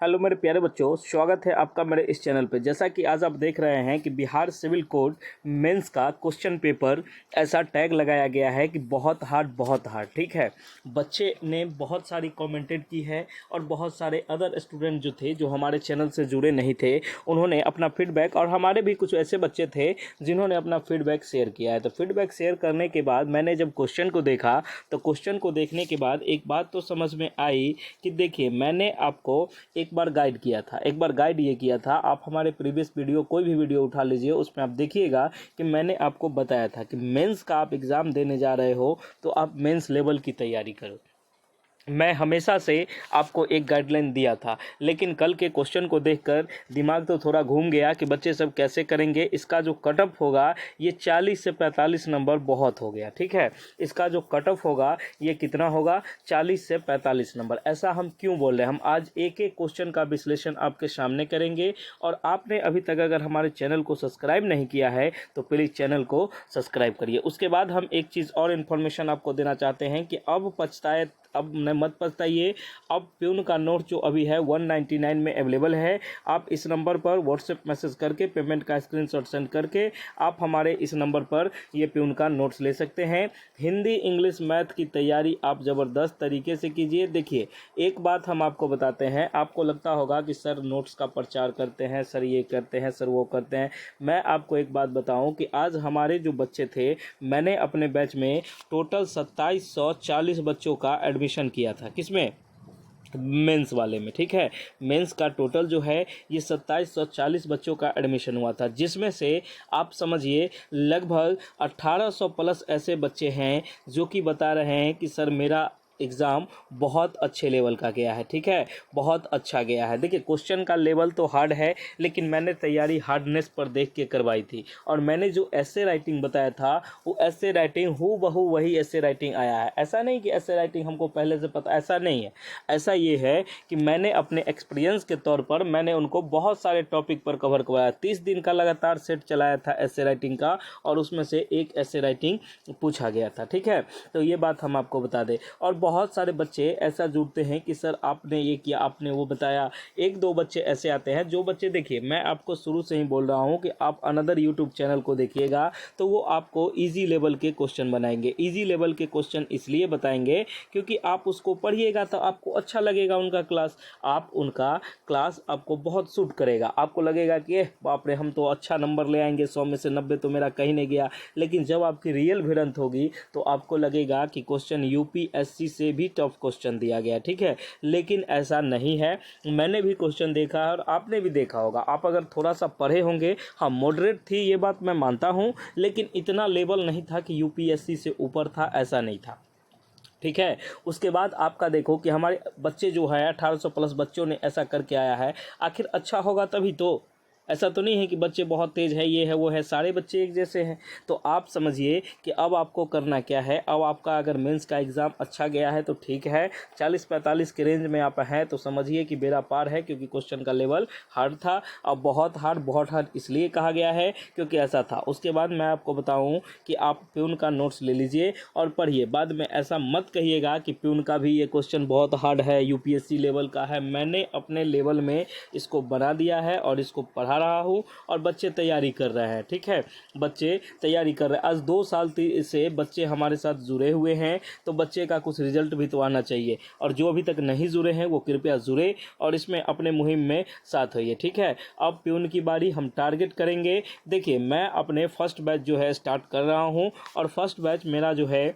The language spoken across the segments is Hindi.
हेलो मेरे प्यारे बच्चों, स्वागत है आपका मेरे इस चैनल पे। जैसा कि आज आप देख रहे हैं कि बिहार सिविल कोड मेंस का क्वेश्चन पेपर ऐसा टैग लगाया गया है कि बहुत हार्ड। ठीक है, बच्चे ने बहुत सारी कमेंटेड की है और बहुत सारे अदर स्टूडेंट जो थे, जो हमारे चैनल से जुड़े नहीं थे, उन्होंने अपना फीडबैक, और हमारे भी कुछ ऐसे बच्चे थे जिन्होंने अपना फीडबैक शेयर किया है। तो फीडबैक शेयर करने के बाद मैंने जब क्वेश्चन को देखा तो क्वेश्चन को देखने के बाद एक बात तो समझ में आई कि देखिए, मैंने आपको एक बार गाइड किया था। एक बार गाइड ये किया था, आप हमारे प्रीवियस वीडियो, कोई भी वीडियो उठा लीजिए, उसमें आप देखिएगा कि मैंने आपको बताया था कि मेंस का आप एग्ज़ाम देने जा रहे हो तो आप मेंस लेवल की तैयारी करो। मैं हमेशा से आपको एक गाइडलाइन दिया था, लेकिन कल के क्वेश्चन को देखकर दिमाग तो थोड़ा घूम गया कि बच्चे सब कैसे करेंगे। इसका जो कट ऑफ होगा ये 40 से 45 नंबर बहुत हो गया। ठीक है, इसका जो कट ऑफ होगा ये कितना होगा? 40 से 45 नंबर। ऐसा हम क्यों बोल रहे हैं? हम आज एक एक क्वेश्चन का विश्लेषण आपके सामने करेंगे। और आपने अभी तक अगर हमारे चैनल को सब्सक्राइब नहीं किया है तो प्लीज़ चैनल को सब्सक्राइब करिए। उसके बाद हम एक चीज़ और इन्फॉर्मेशन आपको देना चाहते हैं कि अब मत पछताइए। अब प्यून का नोट जो अभी है 199 में अवेलेबल है। आप इस नंबर पर व्हाट्सएप मैसेज करके पेमेंट का स्क्रीनशॉट सेंड करके आप हमारे इस नंबर पर ये प्यून का नोट्स ले सकते हैं। हिंदी, इंग्लिश, मैथ की तैयारी आप ज़बरदस्त तरीके से कीजिए। देखिए, एक बात हम आपको बताते हैं, आपको लगता होगा कि सर नोट्स का प्रचार करते हैं, सर ये करते हैं, सर वो करते हैं। मैं आपको एक बात बताऊं कि आज हमारे जो बच्चे थे, मैंने अपने बैच में टोटल 2740 बच्चों का एडमिशन किया था। किसमें? मेंस वाले में। ठीक है, मेंस का टोटल जो है ये 2740 बच्चों का एडमिशन हुआ था, जिसमें से आप समझिए लगभग 1800 प्लस ऐसे बच्चे हैं जो कि बता रहे हैं कि सर मेरा एग्ज़ाम बहुत अच्छे लेवल का गया है। ठीक है, बहुत अच्छा गया है। देखिए, क्वेश्चन का लेवल तो हार्ड है, लेकिन मैंने तैयारी हार्डनेस पर देख के करवाई थी। और मैंने जो ऐसे राइटिंग बताया था वो ऐसे राइटिंग हूबहू वही ऐसे राइटिंग आया है। ऐसा नहीं कि ऐसे राइटिंग हमको पहले से पता, ऐसा नहीं है। ऐसा ये है कि मैंने अपने एक्सपीरियंस के तौर पर मैंने उनको बहुत सारे टॉपिक पर कवर करवाया। 30 दिन का लगातार सेट चलाया था ऐसे राइटिंग का, और उसमें से एक ऐसे राइटिंग पूछा गया था। ठीक है, तो ये बात हम आपको बता दें। और बहुत सारे बच्चे ऐसा जुड़ते हैं कि सर आपने ये किया, आपने वो बताया। एक दो बच्चे ऐसे आते हैं जो बच्चे, देखिए मैं आपको शुरू से ही बोल रहा हूँ कि आप अनदर यूट्यूब चैनल को देखिएगा तो वो आपको ईजी लेवल के क्वेश्चन बनाएंगे। ईजी लेवल के क्वेश्चन इसलिए बताएंगे क्योंकि आप उसको पढ़िएगा तो आपको अच्छा लगेगा उनका क्लास। उनका क्लास आपको बहुत सूट करेगा। आपको लगेगा कि बाप रे, हम तो अच्छा नंबर ले आएंगे, 100 में से 90 तो मेरा कहीं नहीं गया। लेकिन जब आपकी रियल भिड़ंत होगी तो आपको लगेगा कि क्वेश्चन यूपीएससी से भी टफ क्वेश्चन दिया गया। ठीक है, लेकिन ऐसा नहीं है। मैंने भी क्वेश्चन देखा है और आपने भी देखा होगा। आप अगर थोड़ा सा पढ़े होंगे, हाँ मॉडरेट थी ये बात मैं मानता हूँ, लेकिन इतना लेवल नहीं था कि यूपीएससी से ऊपर था, ऐसा नहीं था। ठीक है, उसके बाद आपका देखो कि हमारे बच्चे जो है 1800 प्लस बच्चों ने ऐसा करके आया है। आखिर अच्छा होगा तभी तो। ऐसा तो नहीं है कि बच्चे बहुत तेज़ है, ये है वो है, सारे बच्चे एक जैसे हैं। तो आप समझिए कि अब आपको करना क्या है। अब आपका अगर मेंस का एग्ज़ाम अच्छा गया है तो ठीक है, 40-45 के रेंज में आप हैं तो समझिए कि बेड़ा पार है, क्योंकि क्वेश्चन का लेवल हार्ड था। अब बहुत हार्ड इसलिए कहा गया है क्योंकि ऐसा था। उसके बाद मैं आपको बताऊँ कि आप प्यून का नोट्स ले लीजिए और पढ़िए। बाद में ऐसा मत कहिएगा कि प्यून का भी ये क्वेश्चन बहुत हार्ड है, यूपीएससी लेवल का है। मैंने अपने लेवल में इसको बना दिया है और इसको पढ़ा रहा हूँ, और बच्चे तैयारी कर रहे हैं। ठीक है, बच्चे तैयारी कर रहे हैं। आज 2 साल से बच्चे हमारे साथ जुड़े हुए हैं, तो बच्चे का कुछ रिजल्ट भी तो आना चाहिए। और जो अभी तक नहीं जुड़े हैं वो कृपया जुड़े और इसमें अपने मुहिम में साथ होइए। ठीक है, अब प्यून की बारी, हम टारगेट करेंगे। देखिए, मैं अपने फर्स्ट बैच जो है स्टार्ट कर रहा हूँ, और फर्स्ट बैच मेरा जो है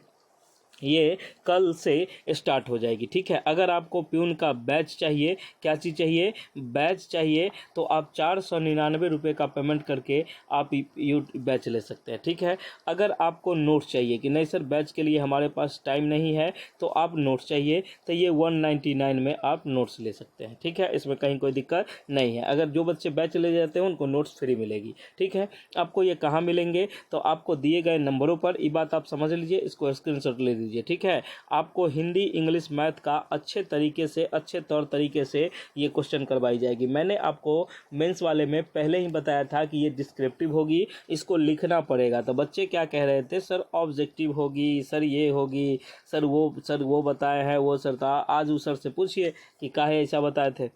ये कल से स्टार्ट हो जाएगी। ठीक है, अगर आपको प्यून का बैच चाहिए, क्या चीज़ चाहिए? बैच चाहिए, तो आप 499 रुपये का पेमेंट करके आप यू बैच ले सकते हैं। ठीक है, अगर आपको नोट्स चाहिए कि नहीं सर बैच के लिए हमारे पास टाइम नहीं है, तो आप नोट्स चाहिए तो ये 199 में आप नोट्स ले सकते हैं। ठीक है, इसमें कहीं कोई दिक्कत नहीं है। अगर जो बच्चे बैच ले जाते हैं उनको नोट्स फ्री मिलेगी। ठीक है, आपको ये कहाँ मिलेंगे? तो आपको दिए गए नंबरों पर। ये बात आप समझ लीजिए, इसको स्क्रीनशॉट ले लीजिए। ठीक है, आपको हिंदी, इंग्लिश, मैथ का अच्छे तरीके से, अच्छे तौर तरीके से ये क्वेश्चन करवाई जाएगी। मैंने आपको मेंस वाले में पहले ही बताया था कि ये डिस्क्रिप्टिव होगी, इसको लिखना पड़ेगा। तो बच्चे क्या कह रहे थे? सर ऑब्जेक्टिव होगी, सर ये होगी, सर वो बताए हैं, वो सर था। आज उस सर से पूछिए कि काहे ऐसा बताए थे।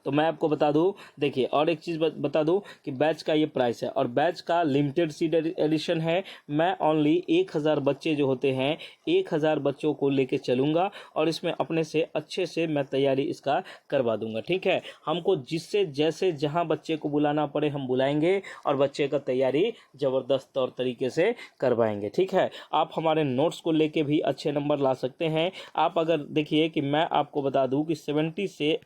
तो मैं आपको बता दूं, देखिए और एक चीज़ बता दूं कि बैच का ये प्राइस है और बैच का लिमिटेड सीट एडिशन है। मैं ओनली 1000 बच्चे जो होते हैं 1000 बच्चों को लेके चलूँगा और इसमें अपने से अच्छे से मैं तैयारी इसका करवा दूंगा। ठीक है, हमको जिससे जैसे जहाँ बच्चे को बुलाना पड़े हम बुलाएंगे और बच्चे का तैयारी ज़बरदस्त तौर तरीके से करवाएंगे। ठीक है, आप हमारे नोट्स को लेके भी अच्छे नंबर ला सकते हैं। आप अगर देखिए कि मैं आपको बता दूं कि 70 से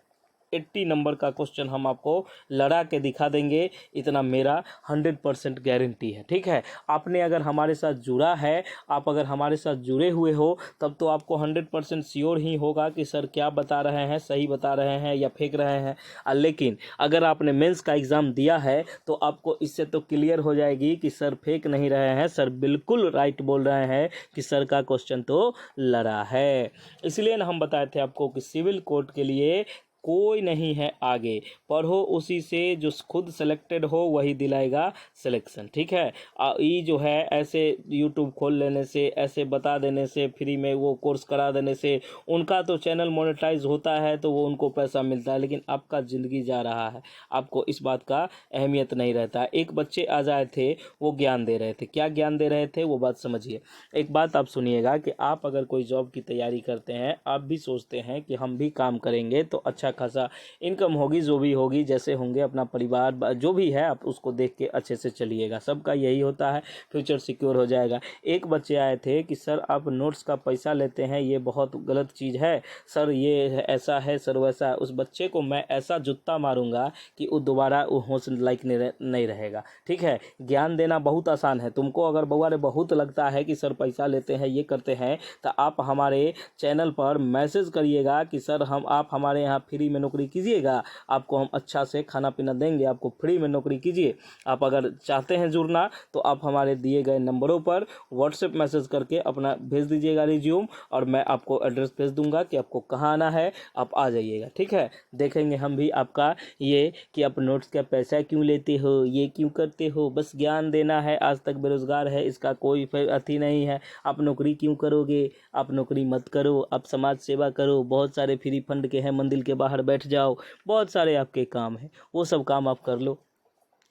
80 नंबर का क्वेश्चन हम आपको लड़ा के दिखा देंगे, इतना मेरा 100% गारंटी है। ठीक है, आपने अगर हमारे साथ जुड़ा है, आप अगर हमारे साथ जुड़े हुए हो, तब तो आपको 100% श्योर ही होगा कि सर क्या बता रहे हैं, सही बता रहे हैं या फेंक रहे हैं। लेकिन अगर आपने मेंस का एग्ज़ाम दिया है तो आपको इससे तो क्लियर हो जाएगी कि सर फेंक नहीं रहे हैं, सर बिल्कुल राइट बोल रहे हैं कि सर का क्वेश्चन तो लड़ा है। इसलिए ना हम बताए थे आपको कि सिविल कोर्ट के लिए कोई नहीं है आगे, पढ़ो उसी से जो खुद सेलेक्टेड हो वही दिलाएगा सिलेक्शन। ठीक है, ये जो है ऐसे यूट्यूब खोल लेने से, ऐसे बता देने से, फ्री में वो कोर्स करा देने से उनका तो चैनल मोनेटाइज होता है तो वो उनको पैसा मिलता है, लेकिन आपका ज़िंदगी जा रहा है, आपको इस बात का अहमियत नहीं रहता। एक बच्चे आ जाए थे, वो ज्ञान दे रहे थे, क्या ज्ञान दे रहे थे वो बात समझिए। एक बात आप सुनिएगा कि आप अगर कोई जॉब की तैयारी करते हैं, आप भी सोचते हैं कि हम भी काम करेंगे तो अच्छा खासा इनकम होगी, जो भी होगी, जैसे होंगे अपना परिवार जो भी है आप उसको देख के अच्छे से चलिएगा, सबका यही होता है, फ्यूचर सिक्योर हो जाएगा। एक बच्चे आए थे कि सर आप नोट्स का पैसा लेते हैं, ये बहुत गलत चीज़ है सर, ये ऐसा है सर वैसा। उस बच्चे को मैं ऐसा जूता मारूंगा कि वो दोबारा वो होश लायक नहीं रहेगा। ठीक है, ज्ञान देना बहुत आसान है, तुमको अगर बउआ रे बहुत लगता है कि सर पैसा लेते हैं ये करते हैं, तो आप हमारे चैनल पर मैसेज करिएगा कि सर आप हमारे यहाँ फ्री में नौकरी कीजिएगा, आपको हम अच्छा से खाना पीना देंगे, आपको फ्री में नौकरी कीजिए। आप अगर चाहते हैं जुड़ना तो आप हमारे दिए गए नंबरों पर व्हाट्सएप मैसेज करके अपना भेज दीजिएगा रिज्यूम, और मैं आपको एड्रेस भेज दूंगा कि आपको कहाँ आना है, आप आ जाइएगा। ठीक है, देखेंगे हम भी आपका ये कि आप नोट्स का पैसा क्यों लेते हो, ये क्यों करते हो, बस ज्ञान देना है, आज तक बेरोजगार है, इसका कोई अथी नहीं है, आप नौकरी क्यों करोगे, आप नौकरी मत करो, आप समाज सेवा करो, बहुत सारे फ्री फंड के हैं, मंदिर के बाहर बैठ जाओ, बहुत सारे आपके काम हैं, वो सब काम आप कर लो।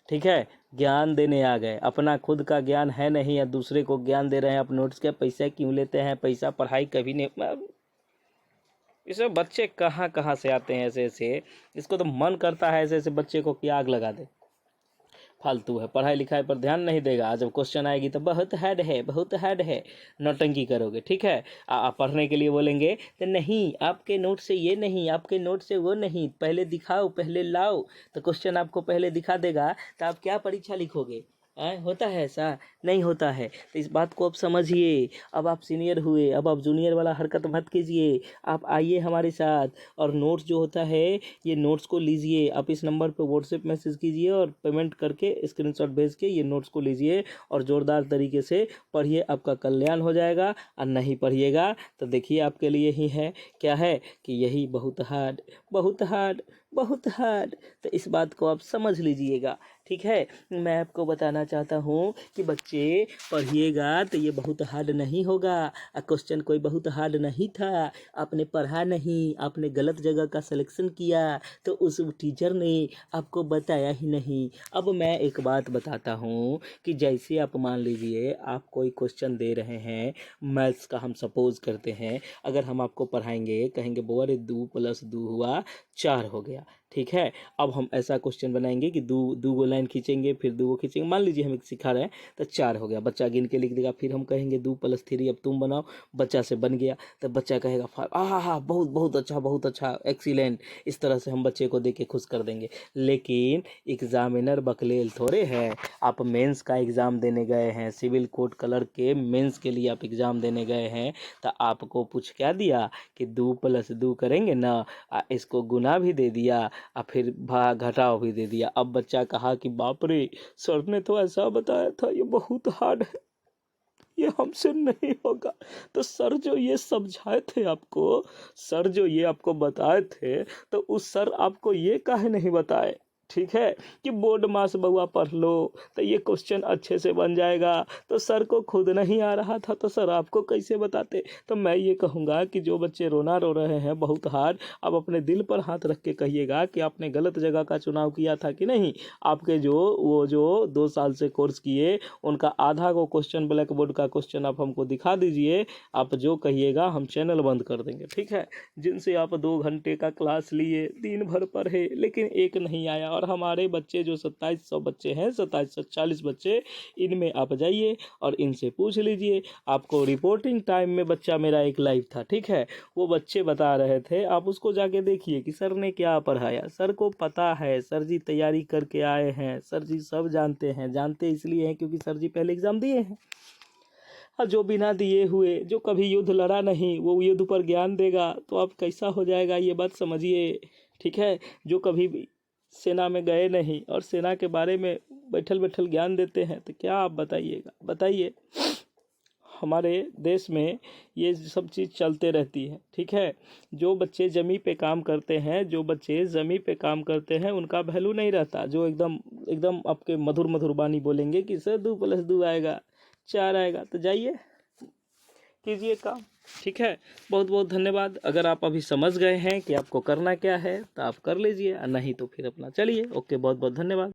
ठीक है, ज्ञान देने आ गए, अपना खुद का ज्ञान है नहीं या दूसरे को ज्ञान दे रहे हैं, आप नोट्स के पैसा क्यों लेते हैं, पैसा पढ़ाई कभी नहीं। ये सब बच्चे कहाँ कहाँ से आते हैं ऐसे ऐसे, इसको तो मन करता है ऐसे ऐसे बच्चे को कि आग लगा दे। फालतू है, पढ़ाई लिखाई पर ध्यान नहीं देगा, जब क्वेश्चन आएगी तो बहुत हार्ड है, बहुत हार्ड है, नौटंकी करोगे। ठीक है, आप पढ़ने के लिए बोलेंगे तो नहीं, आपके नोट से ये नहीं, आपके नोट से वो नहीं, पहले दिखाओ, पहले लाओ, तो क्वेश्चन आपको पहले दिखा देगा तो आप क्या परीक्षा लिखोगे। होता है ऐसा? नहीं होता है, तो इस बात को आप समझिए। अब आप सीनियर हुए, अब आप जूनियर वाला हरकत मत कीजिए, आप आइए हमारे साथ और नोट्स जो होता है ये नोट्स को लीजिए, आप इस नंबर पर व्हाट्सएप मैसेज कीजिए और पेमेंट करके स्क्रीनशॉट भेज के ये नोट्स को लीजिए और ज़ोरदार तरीके से पढ़िए, आपका कल्याण हो जाएगा। और नहीं पढ़िएगा तो देखिए आपके लिए ही है क्या है कि यही बहुत हार्ड, बहुत हार्ड, बहुत हार्ड, तो इस बात को आप समझ लीजिएगा। ठीक है, मैं आपको बताना चाहता हूँ कि बच्चे पढ़िएगा तो ये बहुत हार्ड नहीं होगा, क्वेश्चन कोई बहुत हार्ड नहीं था, आपने पढ़ा नहीं, आपने गलत जगह का सिलेक्शन किया तो उस टीचर ने आपको बताया ही नहीं। अब मैं एक बात बताता हूँ कि जैसे आप मान लीजिए आप कोई क्वेश्चन दे रहे हैं मैथ्स का, हम सपोज करते हैं, अगर हम आपको पढ़ाएंगे, कहेंगे बुआ रे 2 + 2 हुआ 4 हो गया। ठीक है, अब हम ऐसा क्वेश्चन बनाएंगे कि दो गो लाइन खींचेंगे, फिर 2 गो खींचेंगे, मान लीजिए हम एक सिखा रहे हैं तो 4 हो गया, बच्चा गिन के लिख देगा, फिर हम कहेंगे 2 + 3 अब तुम बनाओ, बच्चा से बन गया तो बच्चा कहेगा 5, हाँ बहुत बहुत अच्छा, बहुत अच्छा, एक्सीलेंट। इस तरह से हम बच्चे को देख के खुश कर देंगे। लेकिन एग्जामिनर बकलेल थोड़े है, आप मेंस का एग्ज़ाम देने गए हैं, सिविल कोड कलर के मेंस के लिए आप एग्ज़ाम देने गए हैं, तो आपको पूछ क्या दिया कि 2 + 2 करेंगे ना, इसको गुना भी दे दिया और फिर घटाव भी दे दिया। अब बच्चा कहा कि बाप रे, सर ने तो ऐसा बताया था, ये बहुत हार्ड है, ये हमसे नहीं होगा। तो सर जो ये समझाए थे आपको, सर जो ये आपको बताए थे, तो उस सर आपको ये काहे नहीं बताए। ठीक है, कि बोर्ड मास बउआ पढ़ लो तो ये क्वेश्चन अच्छे से बन जाएगा। तो सर को खुद नहीं आ रहा था तो सर आपको कैसे बताते। तो मैं ये कहूँगा कि जो बच्चे रोना रो रहे हैं बहुत हार्ड, अब अपने दिल पर हाथ रख के कहिएगा कि आपने गलत जगह का चुनाव किया था कि नहीं। आपके जो 2 साल से कोर्स किए उनका आधा को क्वेश्चन ब्लैक बोर्ड का क्वेश्चन आप हमको दिखा दीजिए। आप जो कहिएगा हम चैनल बंद कर देंगे, ठीक है। जिनसे आप 2 घंटे का क्लास लिए, दिन भर पढ़े, लेकिन एक नहीं आया। और हमारे बच्चे जो 2700 बच्चे हैं, 2740 बच्चे, इनमें आप जाइए और इनसे पूछ लीजिए। आपको रिपोर्टिंग टाइम में बच्चा मेरा एक लाइव था, ठीक है, वो बच्चे बता रहे थे, आप उसको जाके देखिए कि सर ने क्या पढ़ाया। सर को पता है, सर जी तैयारी करके आए हैं, सर जी सब जानते हैं। जानते इसलिए हैं क्योंकि सर जी पहले एग्ज़ाम दिए हैं। और जो बिना दिए हुए, जो कभी युद्ध लड़ा नहीं, वो युद्ध पर ज्ञान देगा तो अब कैसा हो जाएगा ये बात समझिए, ठीक है। जो कभी भी सेना में गए नहीं और सेना के बारे में बैठल बैठल ज्ञान देते हैं तो क्या आप बताइएगा, बताइए। हमारे देश में ये सब चीज़ चलते रहती है, ठीक है। जो बच्चे ज़मीं पे काम करते हैं, जो बच्चे ज़मीं पे काम करते हैं उनका वैल्यू नहीं रहता। जो एकदम एकदम आपके मधुर मधुर बानी बोलेंगे कि सर 2+2 आएगा, 4 आएगा, तो जाइए कीजिए काम, ठीक है। बहुत बहुत धन्यवाद। अगर आप अभी समझ गए हैं कि आपको करना क्या है तो आप कर लीजिए, और नहीं तो फिर अपना चलिए। ओके, बहुत बहुत धन्यवाद।